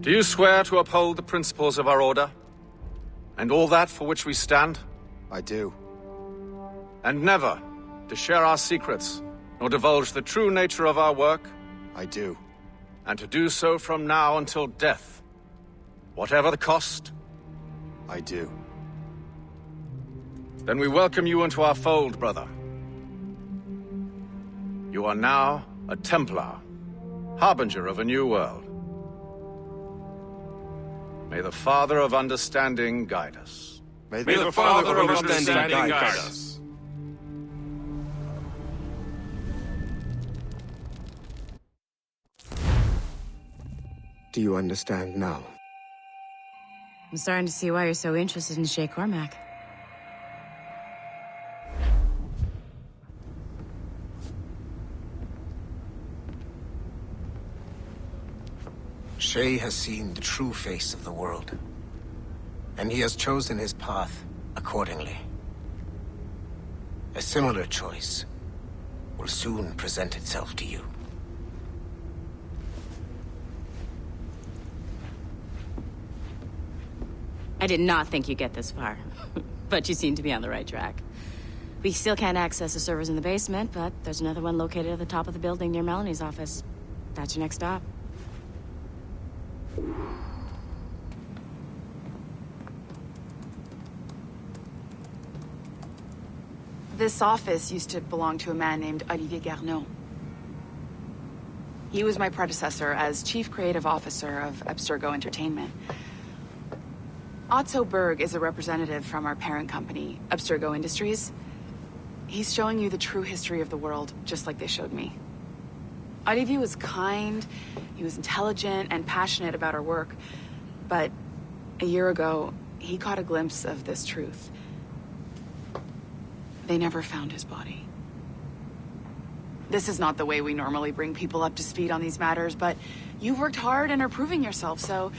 Do you swear to uphold the principles of our order? And all that for which we stand? I do. And never to share our secrets, nor divulge the true nature of our work? I do. And to do so from now until death, whatever the cost? I do. Then we welcome you into our fold, brother. You are now a Templar, harbinger of a new world. May the Father of Understanding guide us. May the Father of Understanding guide us. Do you understand now? I'm starting to see why you're so interested in Shay Cormac. Shay has seen the true face of the world, and he has chosen his path accordingly. A similar choice will soon present itself to you. I did not think you'd get this far, but you seem to be on the right track. We still can't access the servers in the basement, but there's another one located at the top of the building near Melanie's office. That's your next stop. This office used to belong to a man named Olivier Garneau. He was my predecessor as Chief Creative Officer of Abstergo Entertainment. Otto Berg is a representative from our parent company, Abstergo Industries. He's showing you the true history of the world, just like they showed me. Olivier was kind, he was intelligent and passionate about our work, but a year ago, he caught a glimpse of this truth. They never found his body. This is not the way we normally bring people up to speed on these matters, but you've worked hard and are proving yourself, so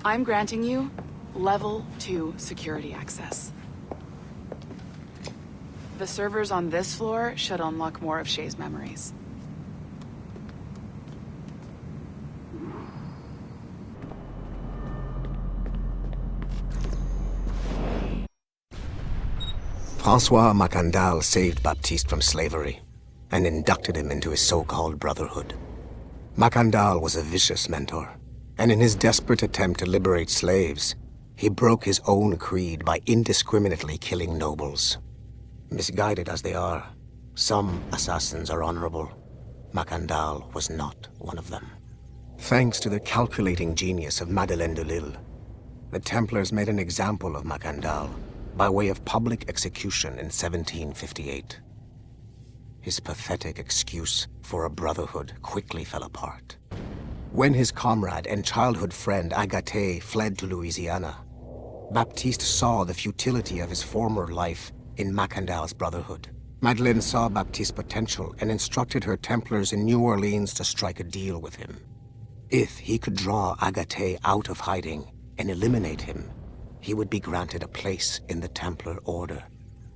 I'm granting you Level 2 security access. The servers on this floor should unlock more of Shay's memories. Francois Macandal saved Baptiste from slavery and inducted him into his so-called brotherhood. Macandal was a vicious mentor, and in his desperate attempt to liberate slaves, he broke his own creed by indiscriminately killing nobles. Misguided as they are, some assassins are honorable. Macandal was not one of them. Thanks to the calculating genius of Madeleine de Lille, the Templars made an example of Macandal by way of public execution in 1758. His pathetic excuse for a brotherhood quickly fell apart. When his comrade and childhood friend Agathe fled to Louisiana, Baptiste saw the futility of his former life in Macandal's brotherhood. Madeleine saw Baptiste's potential and instructed her Templars in New Orleans to strike a deal with him. If he could draw Agathe out of hiding and eliminate him, he would be granted a place in the Templar Order.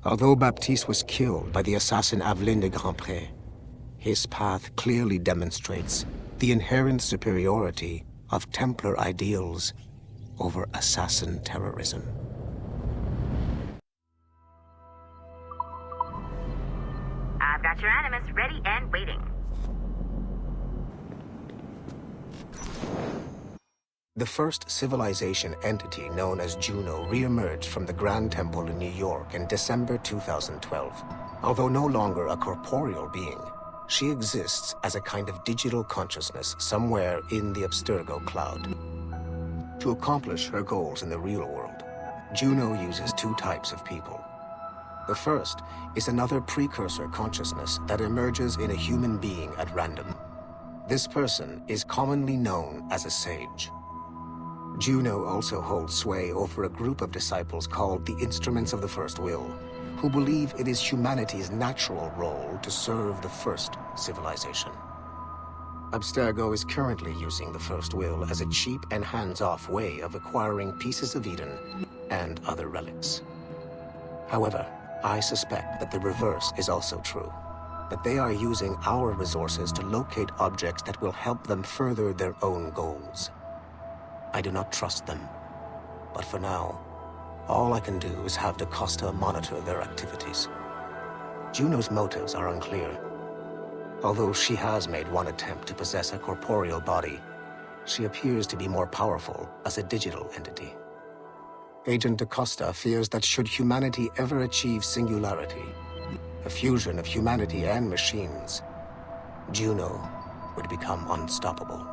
Although Baptiste was killed by the assassin Aveline de Grandpré, his path clearly demonstrates the inherent superiority of Templar ideals over assassin terrorism. I've got your Animus ready and waiting. The first civilization entity known as Juno re-emerged from the Grand Temple in New York in December 2012. Although no longer a corporeal being, she exists as a kind of digital consciousness somewhere in the Abstergo cloud. To accomplish her goals in the real world, Juno uses two types of people. The first is another precursor consciousness that emerges in a human being at random. This person is commonly known as a sage. Juno also holds sway over a group of disciples called the Instruments of the First Will, who believe it is humanity's natural role to serve the first civilization. Abstergo is currently using the First Will as a cheap and hands-off way of acquiring pieces of Eden and other relics. However, I suspect that the reverse is also true, that they are using our resources to locate objects that will help them further their own goals. I do not trust them, but for now, all I can do is have DaCosta monitor their activities. Juno's motives are unclear. Although she has made one attempt to possess a corporeal body, she appears to be more powerful as a digital entity. Agent DaCosta fears that should humanity ever achieve singularity, a fusion of humanity and machines, Juno would become unstoppable.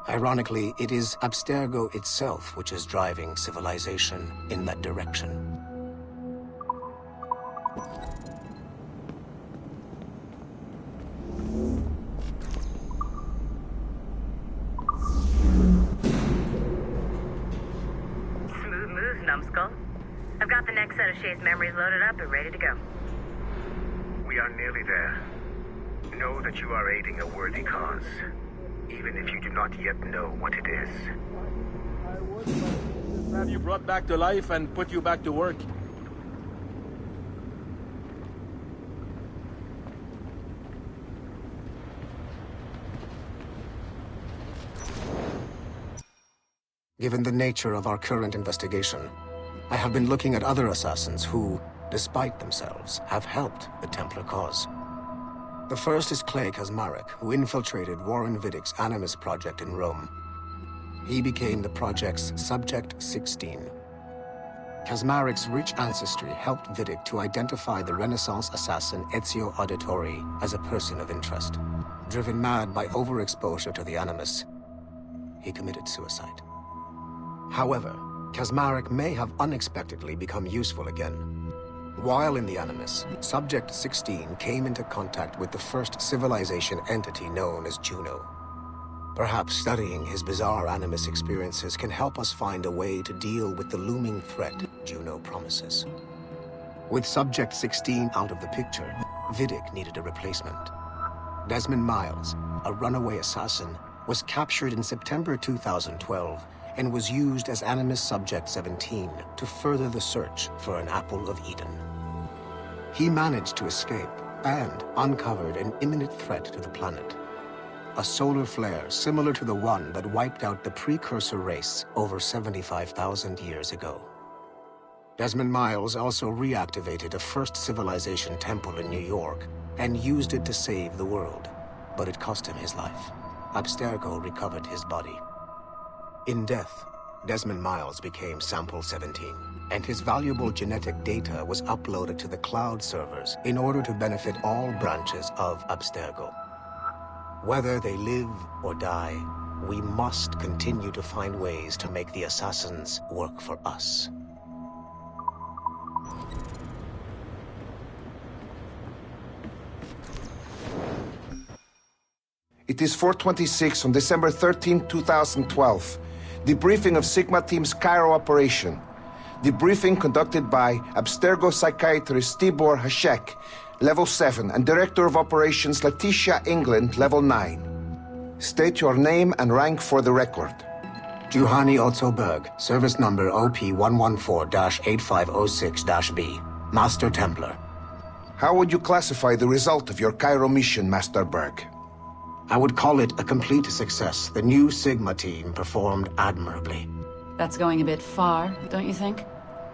Ironically, it is Abstergo itself which is driving civilization in that direction. Smooth moves, numbskull. I've got the next set of Shay's memories loaded up and ready to go. We are nearly there. Know that you are aiding a worthy cause, even if you do not yet know what it is. I would just have you brought back to life and put you back to work. Given the nature of our current investigation, I have been looking at other assassins who, despite themselves, have helped the Templar cause. The first is Clay Kazmarek, who infiltrated Warren Vidick's Animus project in Rome. He became the project's Subject 16. Kazmarek's rich ancestry helped Vidick to identify the Renaissance assassin Ezio Auditore as a person of interest. Driven mad by overexposure to the Animus, he committed suicide. However, Kazmarek may have unexpectedly become useful again. While in the Animus, Subject 16 came into contact with the first civilization entity known as Juno. Perhaps studying his bizarre Animus experiences can help us find a way to deal with the looming threat Juno promises. With Subject 16 out of the picture, Vidick needed a replacement. Desmond Miles, a runaway assassin, was captured in September 2012 and was used as Animus Subject 17 to further the search for an Apple of Eden. He managed to escape and uncovered an imminent threat to the planet. A solar flare similar to the one that wiped out the precursor race over 75,000 years ago. Desmond Miles also reactivated a first civilization temple in New York and used it to save the world, but it cost him his life. Abstergo recovered his body. In death, Desmond Miles became Sample 17, and his valuable genetic data was uploaded to the cloud servers in order to benefit all branches of Abstergo. Whether they live or die, we must continue to find ways to make the assassins work for us. It is 4:26 on December 13, 2012. Debriefing of Sigma Team's Cairo operation. Debriefing conducted by Abstergo psychiatrist Tibor Hashek, Level 7, and Director of Operations Letitia England, Level 9. State your name and rank for the record. Juhani Otto Berg, service number OP114-8506-B, Master Templar. How would you classify the result of your Cairo mission, Master Berg? I would call it a complete success. The new Sigma team performed admirably. That's going a bit far, don't you think?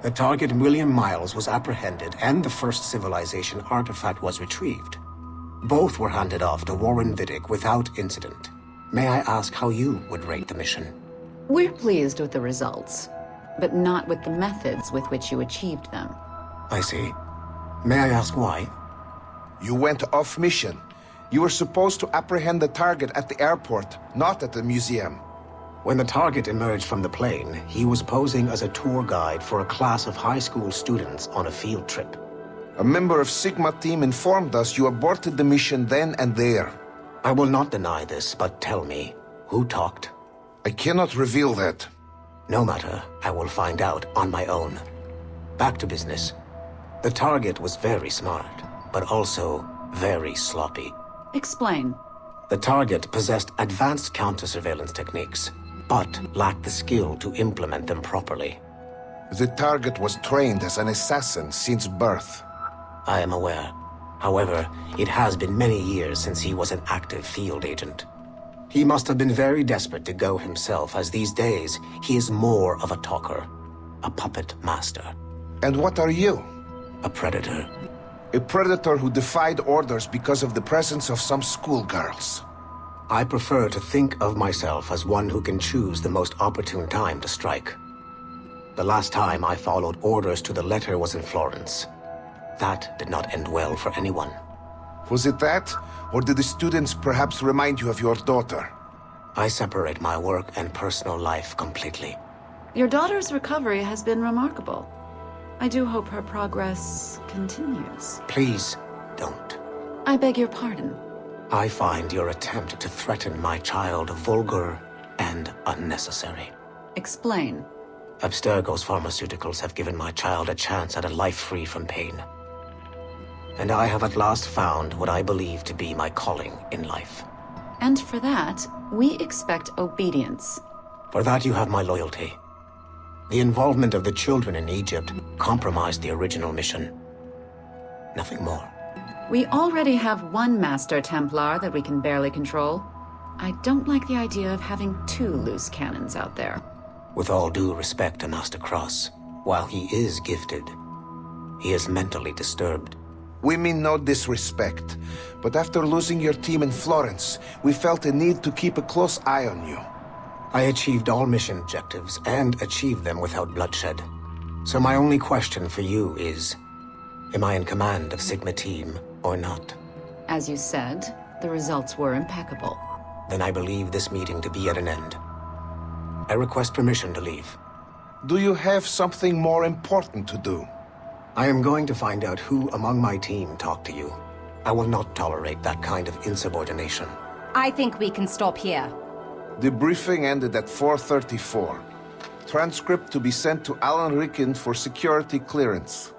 The target, William Miles, was apprehended and the first civilization artifact was retrieved. Both were handed off to Warren Vidick without incident. May I ask how you would rate the mission? We're pleased with the results, but not with the methods with which you achieved them. I see. May I ask why? You went off mission. You were supposed to apprehend the target at the airport, not at the museum. When the target emerged from the plane, he was posing as a tour guide for a class of high school students on a field trip. A member of Sigma Team informed us you aborted the mission then and there. I will not deny this, but tell me, who talked? I cannot reveal that. No matter, I will find out on my own. Back to business. The target was very smart, but also very sloppy. Explain. The target possessed advanced counter-surveillance techniques, but lacked the skill to implement them properly. The target was trained as an assassin since birth. I am aware. However, it has been many years since he was an active field agent. He must have been very desperate to go himself, as these days he is more of a talker, a puppet master. And what are you? A predator. A predator who defied orders because of the presence of some schoolgirls. I prefer to think of myself as one who can choose the most opportune time to strike. The last time I followed orders to the letter was in Florence. That did not end well for anyone. Was it that? Or did the students perhaps remind you of your daughter? I separate my work and personal life completely. Your daughter's recovery has been remarkable. I do hope her progress continues. Please, don't. I beg your pardon. I find your attempt to threaten my child vulgar and unnecessary. Explain. Abstergo's pharmaceuticals have given my child a chance at a life free from pain. And I have at last found what I believe to be my calling in life. And for that, we expect obedience. For that you have my loyalty. The involvement of the children in Egypt compromised the original mission. Nothing more. We already have one Master Templar that we can barely control. I don't like the idea of having two loose cannons out there. With all due respect to Master Cross, while he is gifted, he is mentally disturbed. We mean no disrespect, but after losing your team in Florence, we felt a need to keep a close eye on you. I achieved all mission objectives, and achieved them without bloodshed. So my only question for you is, am I in command of Sigma Team or not? As you said, the results were impeccable. Then I believe this meeting to be at an end. I request permission to leave. Do you have something more important to do? I am going to find out who among my team talked to you. I will not tolerate that kind of insubordination. I think we can stop here. The briefing ended at 4:34. Transcript to be sent to Alan Ricken for security clearance.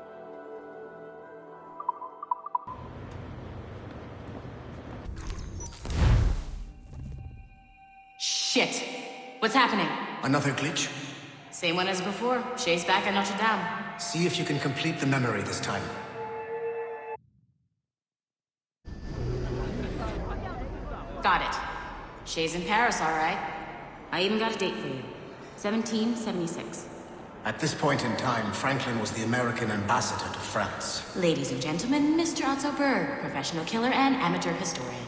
Shit. What's happening? Another glitch? Same one as before. Shay's back at Notre Dame. See if you can complete the memory this time. Got it. Shay's in Paris, all right. I even got a date for you. 1776. At this point in time, Franklin was the American ambassador to France. Ladies and gentlemen, Mr. Otto Berg, professional killer and amateur historian.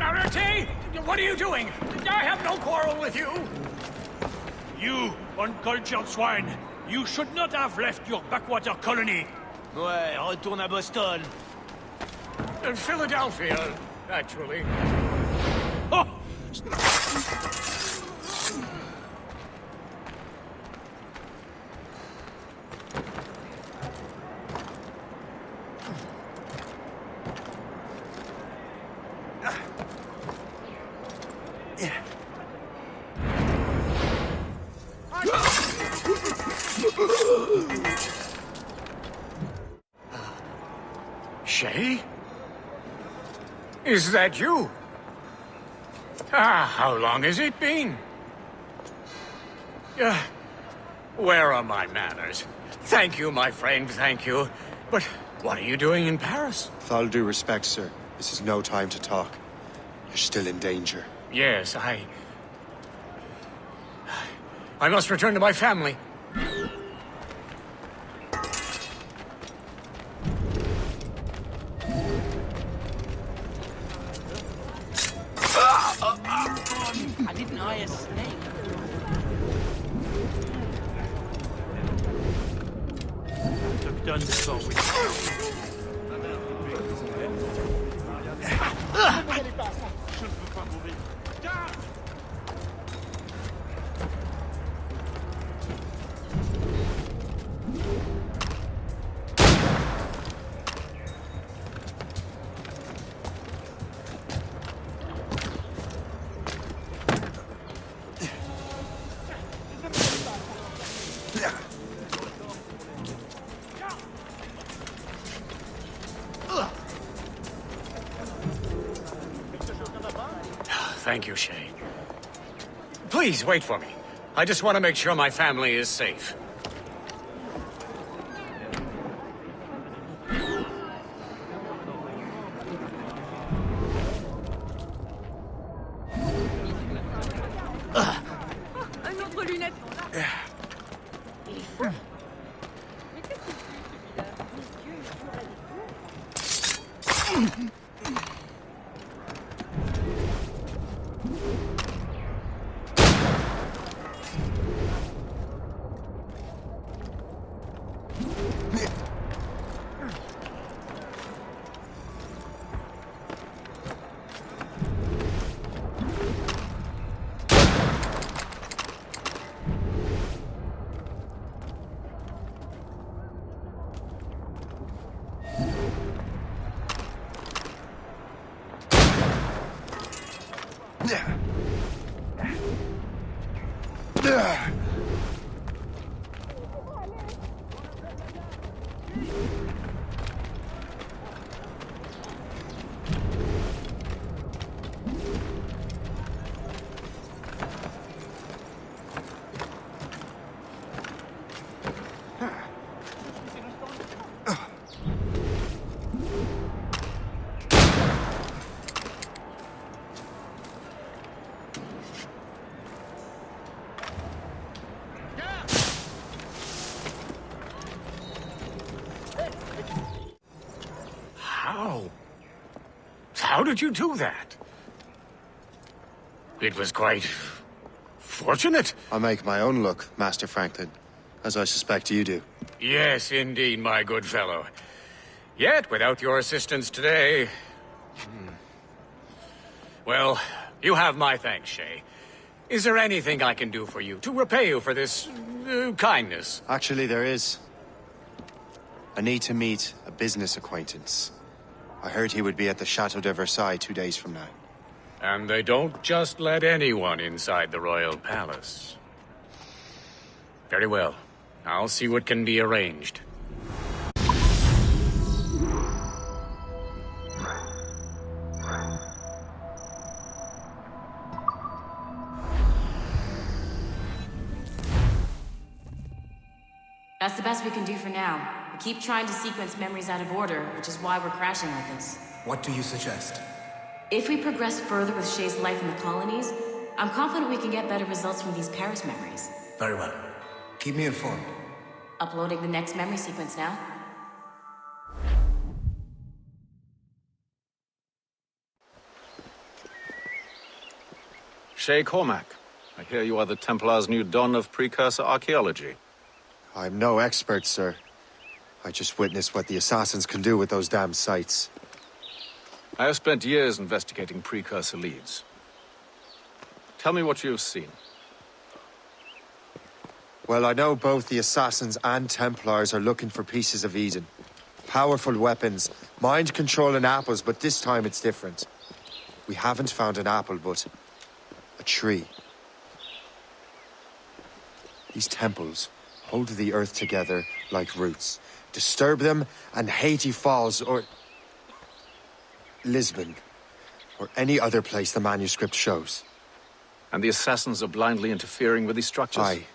Arete! What are you doing? I have no quarrel with you! You, uncultured swine! You should not have left your backwater colony! Ouais, retourne à Boston. Philadelphia, actually. Oh! Shay? Is that you? How long has it been? Where are my manners? Thank you, my friend, thank you. But what are you doing in Paris? With all due respect, sir, this is no time to talk. You're still in danger. Yes, I must return to my family. I didn't eye a snake. Took done before we... thank you, Shay. Please, wait for me. I just want to make sure my family is safe. Un autre lunette. How did you do that? It was quite fortunate. I make my own luck, Master Franklin, as I suspect you do. Yes, indeed, my good fellow. Yet, without your assistance today... Well, you have my thanks, Shay. Is there anything I can do for you, to repay you for this kindness? Actually, there is. I need to meet a business acquaintance. I heard he would be at the Chateau de Versailles 2 days from now. And they don't just let anyone inside the royal palace. Very well. I'll see what can be arranged. That's the best we can do for now. We keep trying to sequence memories out of order, which is why we're crashing like this. What do you suggest? If we progress further with Shay's life in the colonies, I'm confident we can get better results from these Paris memories. Very well. Keep me informed. Uploading the next memory sequence now. Shay Cormac, I hear you are the Templar's new don of precursor archaeology. I'm no expert, sir. I just witnessed what the assassins can do with those damn sites. I have spent years investigating precursor leads. Tell me what you have seen. Well, I know both the assassins and Templars are looking for pieces of Eden. Powerful weapons, mind-controlling apples, but this time it's different. We haven't found an apple, but a tree. These temples hold the earth together like roots. Disturb them, and Haiti falls, or Lisbon, or any other place the manuscript shows. And the assassins are blindly interfering with these structures? Aye.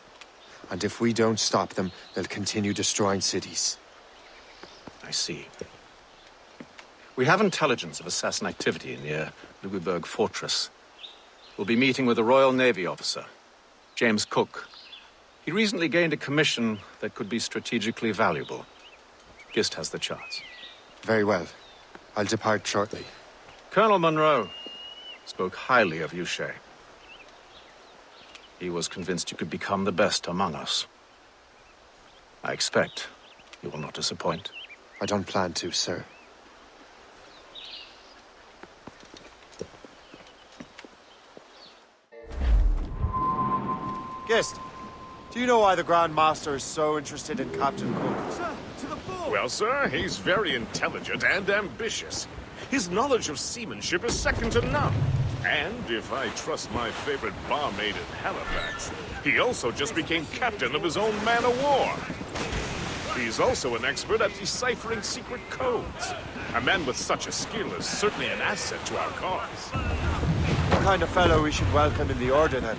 And if we don't stop them, they'll continue destroying cities. I see. We have intelligence of assassin activity near Louisburg Fortress. We'll be meeting with a Royal Navy officer, James Cook. He recently gained a commission that could be strategically valuable. Gist has the charts. Very well. I'll depart shortly. Colonel Monroe spoke highly of you, Shay. He was convinced you could become the best among us. I expect you will not disappoint. I don't plan to, sir. Gist, do you know why the Grand Master is so interested in Captain Cook? Sir, to the fore! Well, sir, he's very intelligent and ambitious. His knowledge of seamanship is second to none. And if I trust my favorite barmaid in Halifax, he also just became captain of his own man-of-war. He's also an expert at deciphering secret codes. A man with such a skill is certainly an asset to our cause. kind of fellow we should welcome in the Order, then.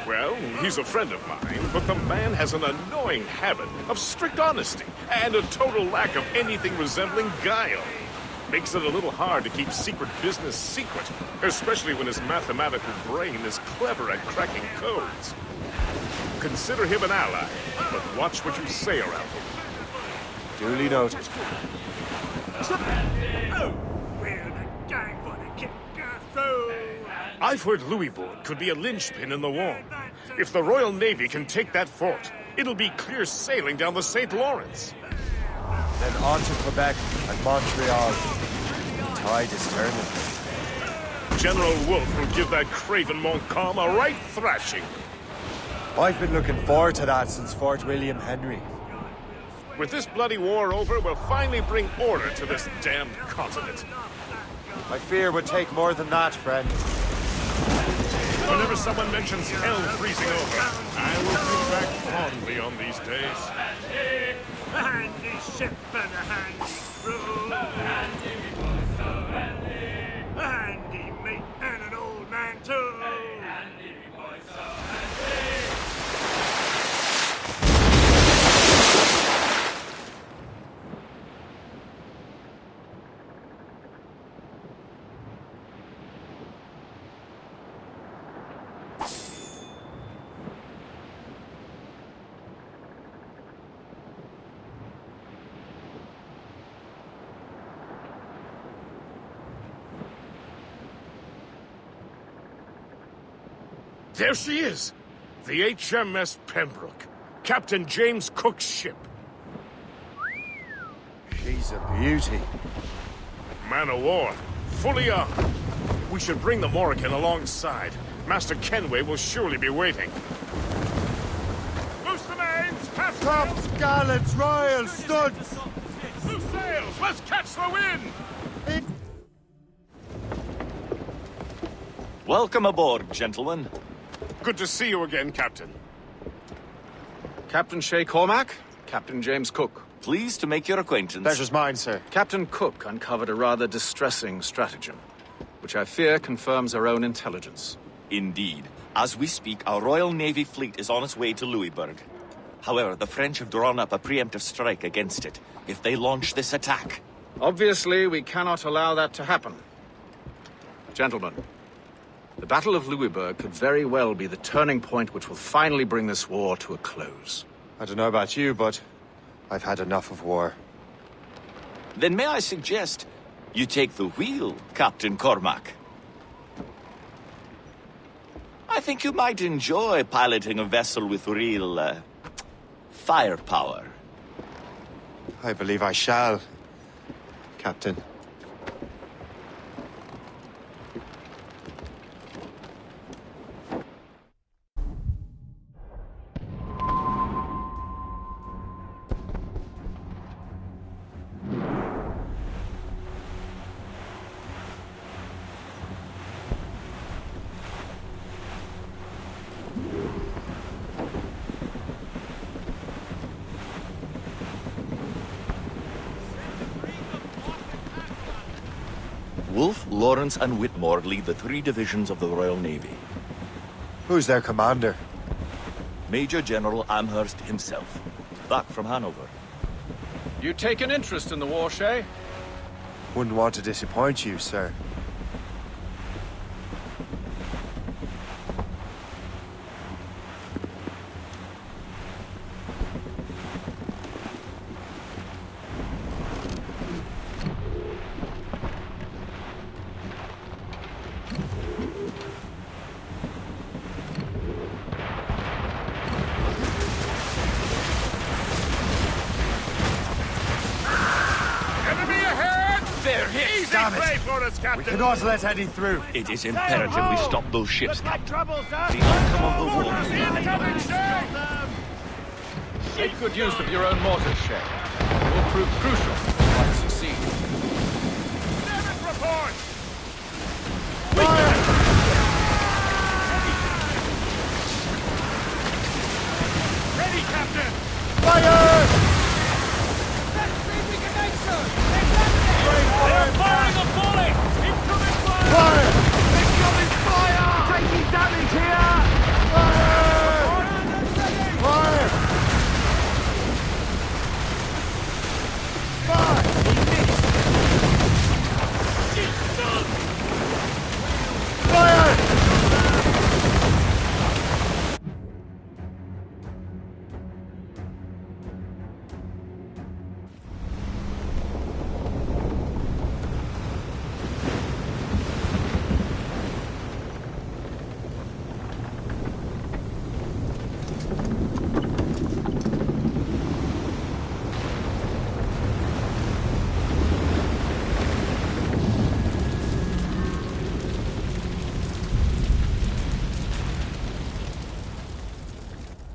Well, he's a friend of mine, but the man has an annoying habit of strict honesty and a total lack of anything resembling guile. Makes it a little hard to keep secret business secret, especially when his mathematical brain is clever at cracking codes. Consider him an ally, but watch what you say around him. Duly noted. I've heard Louisbourg could be a linchpin in the war. If the Royal Navy can take that fort, it'll be clear sailing down the St. Lawrence. Then on to Quebec and Montreal. The tide is turning. General Wolfe will give that craven Montcalm a right thrashing. I've been looking forward to that since Fort William Henry. With this bloody war over, we'll finally bring order to this damned continent. I fear it would take more than that, friend. Whenever someone mentions hell freezing over, I will think back fondly on these days. A handy ship and a handy crew. A handy mate and an old man too. There she is! The HMS Pembroke. Captain James Cook's ship. She's a beauty. Man o' war. Fully armed. We should bring the Morrigan alongside. Master Kenway will surely be waiting. Loose the mains! Half Tops, gallants, royals, studs! Loose sails! Let's catch the wind! Welcome aboard, gentlemen. Good to see you again, Captain. Captain Shay Cormac, Captain James Cook. Pleased to make your acquaintance. Pleasure's mine, sir. Captain Cook uncovered a rather distressing stratagem, which I fear confirms our own intelligence. Indeed. As we speak, our Royal Navy fleet is on its way to Louisbourg. However, the French have drawn up a preemptive strike against it, if they launch this attack. Obviously, we cannot allow that to happen. Gentlemen, the Battle of Louisbourg could very well be the turning point which will finally bring this war to a close. I don't know about you, but I've had enough of war. Then may I suggest you take the wheel, Captain Cormac? I think you might enjoy piloting a vessel with real, firepower. I believe I shall, Captain. Wolfe, Lawrence, and Whitmore lead the 3 divisions of the Royal Navy. Who's their commander? Major General Amherst himself, back from Hanover. You take an interest in the war, Shay? Wouldn't want to disappoint you, sir. We cannot let Eddie through. It is imperative we stop those ships, Captain. The outcome of the war will be Make good use of your own mortars, Shay. It will prove crucial if you want to succeed. Damage report! Fire! Ready, Captain! Fire! They're firing a volley! Incoming fire! Fire! Incoming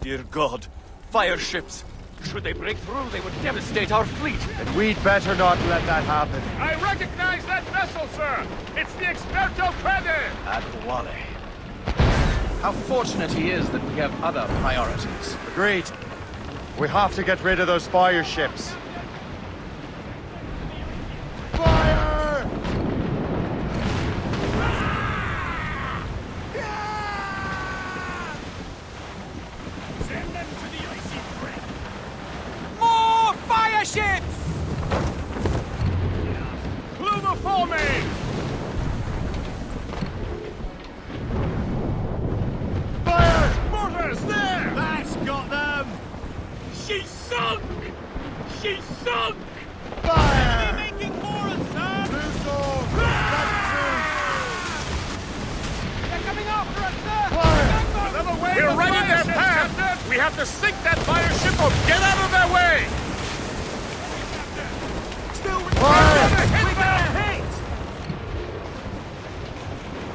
Dear God, fire ships! Should they break through, they would devastate our fleet. And we'd better not let that happen. I recognize that vessel, sir! It's the Experto Crede! Adewale. How fortunate he is that we have other priorities. Agreed. We have to get rid of those fire ships. Fire! Send them to the icy threat. More fire ships! Pluma for me! Fire! Mortars, there! That's got them! She's sunk! She's sunk! Fire! Making for us, sir! Loose all! That's They're coming after us, sir! Another way! We're right in their path! We have to sink that fire ship or get out of their way! Still Fire! we got a hit!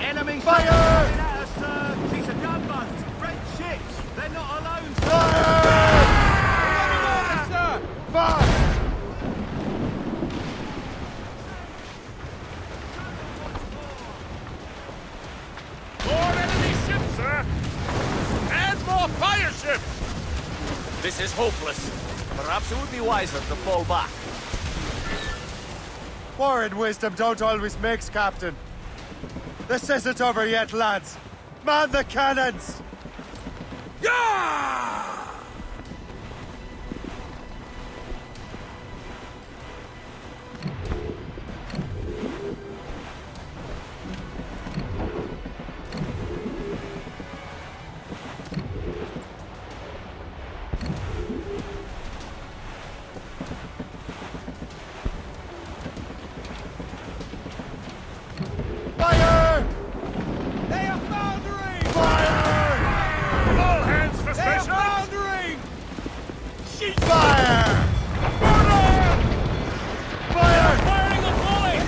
Enemy Fire! shot at us, sir! She's a gunboat! French ships! They're not alone, sir! Fire! Sir! Fire! More enemy ships, sir! And more fire ships! This is hopeless. Perhaps it would be wiser to fall back. War and wisdom don't always mix, Captain. This isn't over yet, lads. Man the cannons! Fire! They are foundering! Fire! All hands for They are station! foundering! She's Fire! Fire! firing a volley!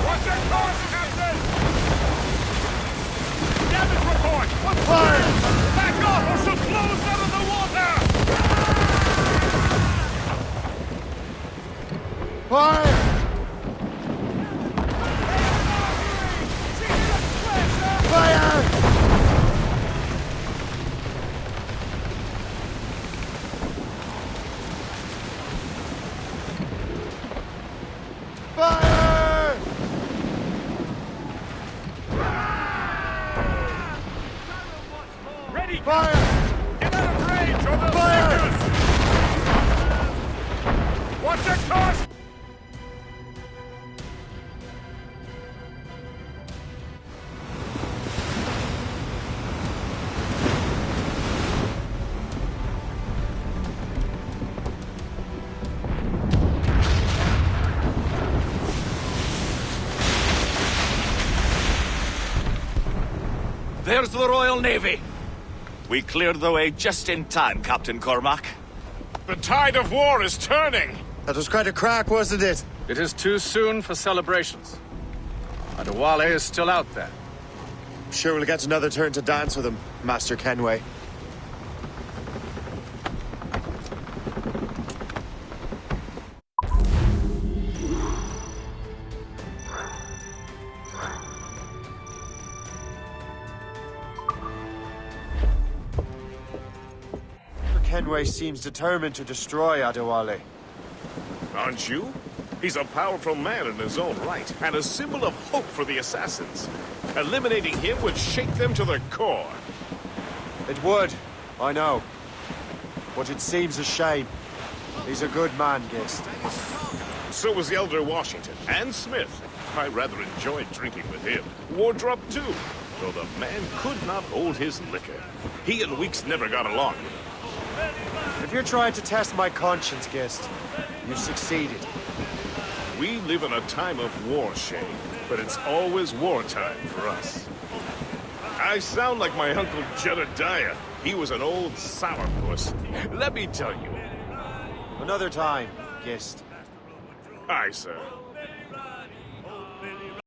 Watch your course, Captain! Damage report! Fire! Back off or she'll blow us out of the water! Fire! Fire! Fire! Ready! Fire! Get out of range or they'll Fire! sink us! Watch your course! There's the Royal Navy. We cleared the way just in time, Captain Cormac. The tide of war is turning! That was quite a crack, wasn't it? It is too soon for celebrations. Adewale is still out there. Sure we'll get another turn to dance with him, Master Kenway. Kenway seems determined to destroy Adewale. Aren't you? He's a powerful man in his own right, and a symbol of hope for the assassins. Eliminating him would shake them to their core. It would, I know. But it seems a shame. He's a good man, Gist. So was the Elder Washington, and Smith. I rather enjoyed drinking with him. Wardrop, too, though the man could not hold his liquor. He and Weeks never got along. If you're trying to test my conscience, Gist, you've succeeded. We live in a time of war, Shane, but it's always wartime for us. I sound like my Uncle Jedediah. He was an old sourpuss. Let me tell you. Another time, Gist. Aye, sir.